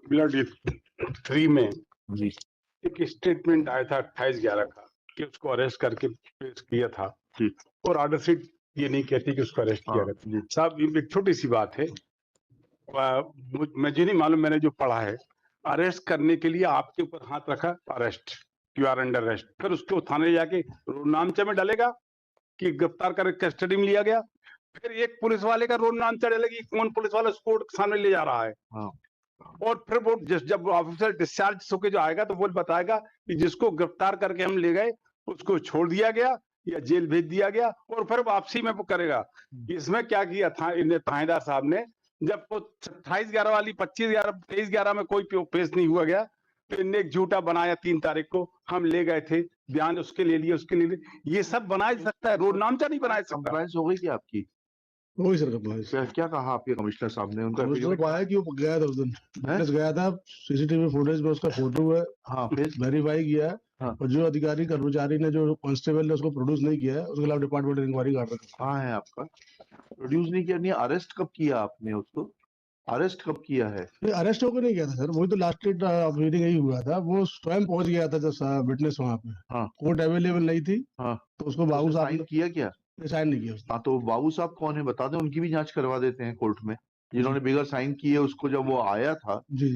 Blood 3 में जी एक statement आया था 28/11 का कि उसको अरेस्ट करके पेश किया था जी और ऑर्डर शीट ये नहीं कहती कि उसको अरेस्ट किया हाँ गया। जी साहब ये एक छोटी सी बात है, मुझे नहीं मालूम, मैंने जो पढ़ा है, अरेस्ट करने के लिए आपके ऊपर हाथ रखा, arrest, you are under arrest, फिर उसको थाने जाके नामचा में डालेगा कि गिरफ्तार कर कस्टडी में लिया गया, फिर एक पुलिस वाले का रोड नाम चढ़ेगा कि कौन पुलिस वाला उसको कोर्ट के सामने ले जा रहा है, हाँ और फिर वो जब ऑफिसर डिस्चार्ज होके जो आएगा तो वो बताएगा कि जिसको गिरफ्तार करके हम ले गए उसको छोड़ दिया गया या जेल भेज दिया गया, और फिर वापसी में वो करेगा। इसमें क्या किया था इन्हें थानेदार साहब ने, जब वो 28/11 वाली 25/11 23/11 में कोई पेश नहीं हुआ गया, तो इनने एक झूठा बनाया 3 तारीख को हम ले गए थे, बयान उसके ले लिए, उसके लिए ये सब बनाया सकता है, रोड नामचा नहीं बनाया सकता। कंप्लायंस हो गई क्या आपकी? वही सर कंप्लायंस। क्या क्या कहा आपके कमिश्नर साहब ने? उनका कमिश्नर पाया कि वो गया था उस दिन, विटनेस गया था, सीसीटीवी फुटेज में उसका फोटो है, हाँ फिर वेरीफाई किया है, हाँ। और जो अधिकारी कर्मचारी ने, जो कांस्टेबल ने उसको प्रोड्यूस नहीं किया है, उसके खिलाफ डिपार्टमेंट इंक्वायरी कर रहा है। कहाँ है आपका? प्रोड्यूस नहीं किया, नहीं अरेस्ट कब किया आपने उसको? अरेस्ट कब किया है? नहीं, अरेस्ट होकर नहीं किया था सर, वही तो लास्ट डेट मीटिंग यही हुआ था, वो स्वयं पहुंच गया था जब विटनेस वहां पे, हाँ कोर्ट अवेलेबल नहीं थी, हाँ तो उसको बाबू साहब साइन किया क्या? ने साइन नहीं किया उसने। हाँ तो बाबू साहब कौन है बता दें, उनकी भी जांच करवा देते हैं कोर्ट में। जिन्होंने बगैर साइन किए उसको, जब वो आया था, जी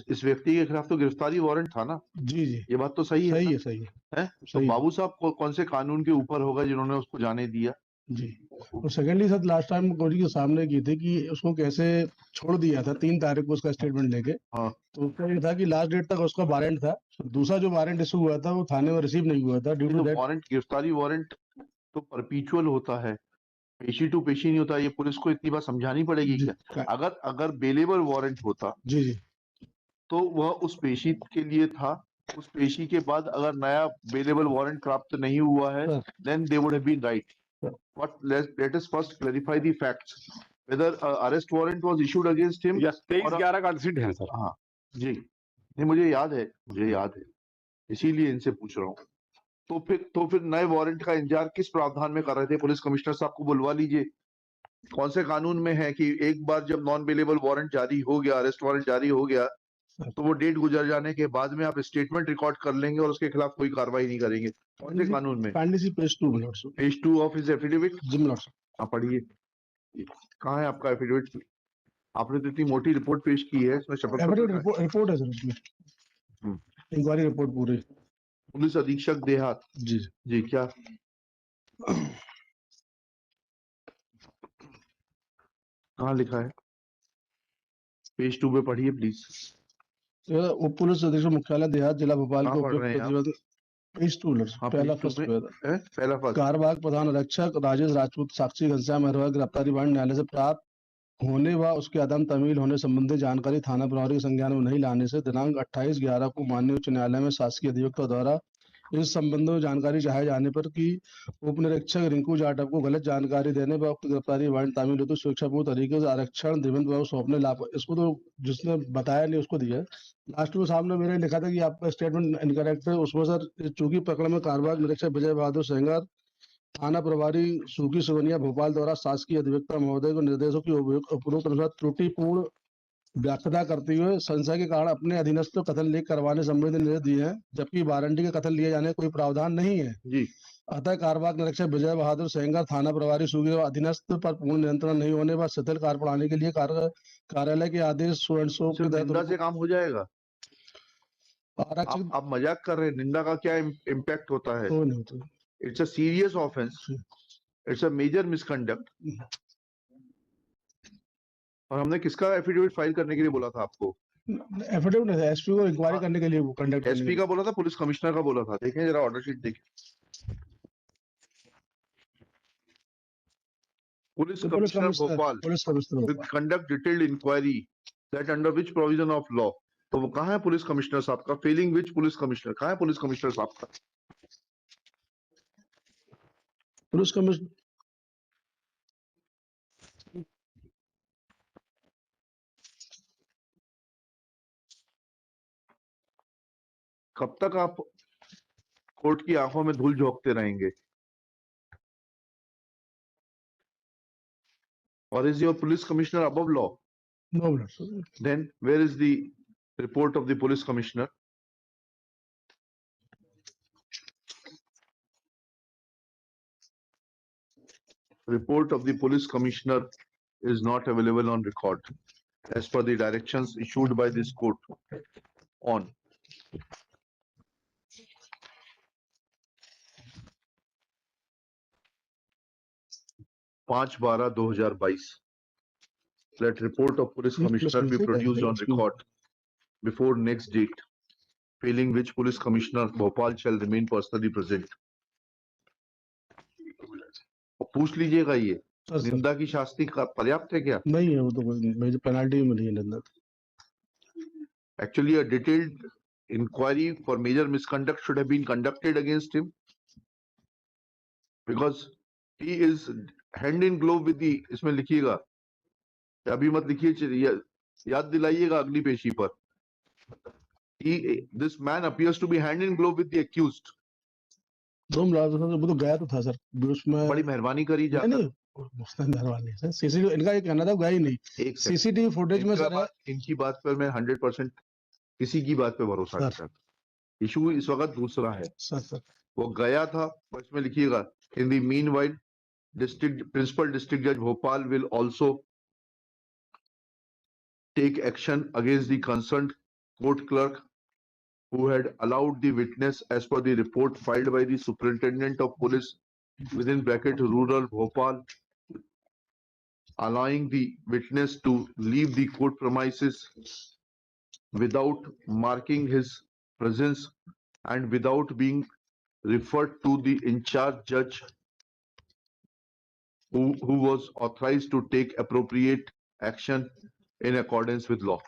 इस व्यक्ति के खिलाफ तो गिरफ्तारी वारंट था ना? जी जी, ये बात तो सही है सही ना? है, सही है, है तो सही है। बाबू साहब कौन से कानून के ऊपर होगा जिन्होंने उसको जाने दिया? जी, और secondly sir last time court के सामने की थी कि उसको कैसे छोड़ दिया था 3 तारीख को उसका स्टेटमेंट लेके, हाँ तो उसका ये था कि लास्ट डेट तक उसका वारंट था, दूसरा जो वारंट इशू हुआ था वो थाने में रिसीव नहीं हुआ था, ड्यू टू तो दैट। वारंट, गिरफ्तारी वारंट तो परपीचुअल होता है, पेशी टू पेशी नहीं होता। ये पुलिस को इतनी बात समझानी पड़ेगी क्या? अगर बेलेबल वारंट होता जी जी तो वह उस पेशी के लिए था, उस पेशी के बाद अगर नया बेलेबल वारंट प्राप्त नहीं हुआ है, then they would have been right. But let us first clarify the facts. Whether arrest warrant was issued against him. या 23/11 का सीट है सर। हाँ जी, नहीं मुझे याद है, इसीलिए इनसे पूछ रहा हूँ। तो फिर नए वारंट का इंतजार किस प्रावधान में कर रहे थे? पुलिस कमिश्नर साहब को बुलवा लीजिए। कौन से कानून में है कि एक बार जब नॉन बेलेबल वारंट जारी हो गया, अरेस्ट वारंट जारी हो गया, तो वो डेट गुजर जाने के बाद में आप स्टेटमेंट रिकॉर्ड कर लेंगे और उसके खिलाफ कोई कार्रवाई नहीं करेंगे? कौन से कानून में? Page 2 of his affidavit. हाँ पढ़िए, कहाँ है आपका एफिडेविट? आपने तो इतनी मोटी रिपोर्ट पेश की है, इसमें शपथ रिपोर्ट है सर, उसमें इंक्वायरी रिपोर्ट पूरी। पुलिस अधीक्षक देहात जी जी, क्या कहाँ लिखा है? पेज 2 पे पढ़िए प्लीज। उप पुलिस अधीक्षक मुख्यालय देहात जिला भोपाल के पढ़ रहे हैं आप? उपयुक्त पेज 2 पहला फर्स्ट पहला फर्स्ट। कारबाग प्रधान आरक्षक राजेश राजपूत साक्षी घनश्याम अहरवा गिरफ्तारी वारंट न्यायालय से प्राप्त होने व उसके अदम तमील होने संबंधी जानकारी थाना प्रभारी के संज्ञान में नहीं लाने से दिनांक 28/11 को माननीय उच्च न्यायालय में शासकीय अधिवक्ता द्वारा इस संबंध में जानकारी चाहे जाने पर कि उप निरीक्षक रिंकू जाटव को गलत जानकारी देने व उक्त गिरफ्तारी वारंट तामील हेतु स्वेच्छापूर्ण तरीके से आरक्षण देवेंद्र बाबू सौंपने लाभ, इसको तो जिसने बताया नहीं उसको दिया। लास्ट में सामने मेरे लिखा था कि आपका स्टेटमेंट इनकरेक्ट है, उसमें सर चूंकि प्रकरण में कारबाग निरीक्षक विजय बहादुर सेंगर थाना प्रभारी सूखी सोनिया भोपाल द्वारा शासकीय अधिवक्ता महोदय को निर्देशों की उपरोक्त अनुसार त्रुटिपूर्ण व्याख्या करते हुए संशय के कारण अपने अधीनस्थ को कथन लेख करवाने संबंधी निर्देश दिए हैं, जबकि वारंटी के कथन लिए जाने का कोई प्रावधान नहीं है जी। अतः कारबाग निरीक्षक विजय बहादुर सेंगर थाना प्रभारी सूखी अधीनस्थ पर पूर्ण नियंत्रण नहीं होने पर शिथिल कार्य प्रणाली के लिए कार्यालय के आदेश निंदा से काम हो जाएगा? आरक्षक आप मजाक कर रहे हैं? निंदा का क्या इम्पैक्ट होता है? It's a serious offence, it's a major misconduct. और हमने किसका एफिडेविट फाइल करने के लिए बोला था आपको? एफिडेविट नहीं, एसपी को इंक्वायरी करने के लिए वो कंडक्ट करने एसपी का बोला था, पुलिस कमिश्नर का बोला था? देखें जरा ऑर्डर शीट देखें। Police commissioner Bhopal with conduct detailed inquiry that under which provision of law. तो वो कहाँ है पुलिस कमिश्नर साहब का? फेलिंग विच पुलिस कमिश्नर, कहाँ है पुलिस कमिश्नर साहब का? पुलिस कमिश्नर कब तक आप कोर्ट की आंखों में धूल झोंकते रहेंगे? और is your police commissioner above law? No, Then where is the Report of the police commissioner. Report of the police commissioner is not available on record as per the directions issued by this court on 5/12/2022. Let report of police commissioner be produced on record before next date, failing which police commissioner Bhopal shall remain personally present. पूछ लीजिएगा ये sir sir निंदा की शास्ति का पर्याप्त है क्या? नहीं है, वो तो मुझे पेनल्टी मिली है निंदा। Actually, a detailed inquiry for major misconduct should have been conducted against him because he is hand in glove with the, इसमें लिखिएगा, अभी मत लिखिए, याद दिलाइएगा अगली पेशी पर. This man appears to be hand in glove with the accused. दो मिनट वो तो गया तो था सर, उसमें बड़ी मेहरबानी करी जाकर. नहीं मेहरबानी सर, सीसीटीवी इनका ये कहना था गया ही नहीं, एक second. सीसीटीवी फुटेज में सर है। इनकी बात पर मैं 100% किसी की बात पे भरोसा नहीं करता. इशू इस वक्त दूसरा है. सर वो गया था, बस में लिखिएगा, in the meanwhile principal district judge Bhopal will also take action against the concerned court clerk who had allowed the witness as per the report filed by the superintendent of police within bracket rural Bhopal, allowing the witness to leave the court premises without marking his presence and without being referred to the in charge judge who was authorized to take appropriate action in accordance with law.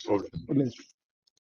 Okay.